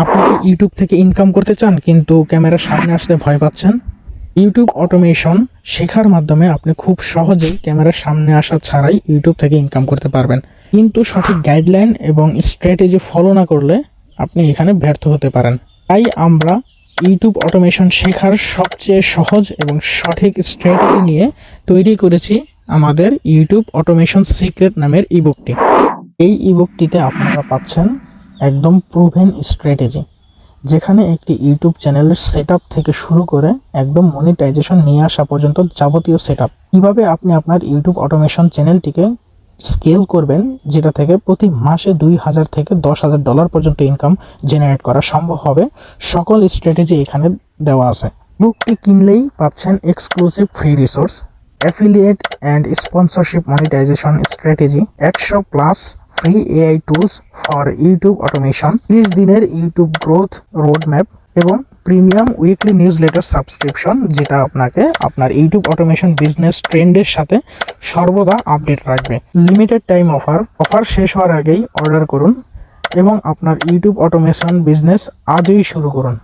আপনি কি ইউটিউব থেকে ইনকাম করতে চান কিন্তু ক্যামেরার সামনে আসতে ভয় পাচ্ছেন? ইউটিউব অটোমেশন শেখার মাধ্যমে আপনি খুব সহজেই ক্যামেরার সামনে আসা ছাড়াই ইউটিউব থেকে ইনকাম করতে পারবেন। কিন্তু সঠিক গাইডলাইন এবং স্ট্র্যাটেজি ফলো না করলে আপনি এখানে ব্যর্থ হতে পারেন। তাই আমরা ইউটিউব অটোমেশন শেখার সবচেয়ে সহজ এবং সঠিক স্ট্র্যাটেজি নিয়ে তৈরি করেছি আমাদের ইউটিউব অটোমেশন সিক্রেট নামের ইবুকটি। এই ইবুকটিতে আপনারা পাচ্ছেন একদম প্রুভেন স্ট্র্যাটেজি, যেখানে একটি ইউটিউব চ্যানেলের সেটআপ থেকে শুরু করে একদম মনিটাইজেশন নিয়ে আসা পর্যন্ত যাবতীয় সেটআপ, কিভাবে আপনি আপনার ইউটিউব অটোমেশন চ্যানেলটিকে স্কেল করবেন, যেটা থেকে প্রতি মাসে $2,000 থেকে $10,000 পর্যন্ত ইনকাম জেনারেট করা সম্ভব হবে, সকল স্ট্র্যাটেজি এখানে দেওয়া আছে। বুকটি কিনলেই পাচ্ছেন exclusive free resource, affiliate and sponsorship monetisation strategy, 100+ free AI tools for YouTube automation, 30 দিনের ইউটিউব গ্রোথ রোডম্যাপ এবং প্রিমিয়াম উইকলি নিউজলেটার সাবস্ক্রিপশন, যেটা আপনাকে আপনার ইউটিউব অটোমেশন বিজনেস ট্রেন্ডের সাথে সর্বদা আপডেট রাখবে। লিমিটেড টাইম অফার শেষ হওয়ার আগেই অর্ডার করুন এবং আপনার ইউটিউব অটোমেশন বিজনেস আজই শুরু করুন।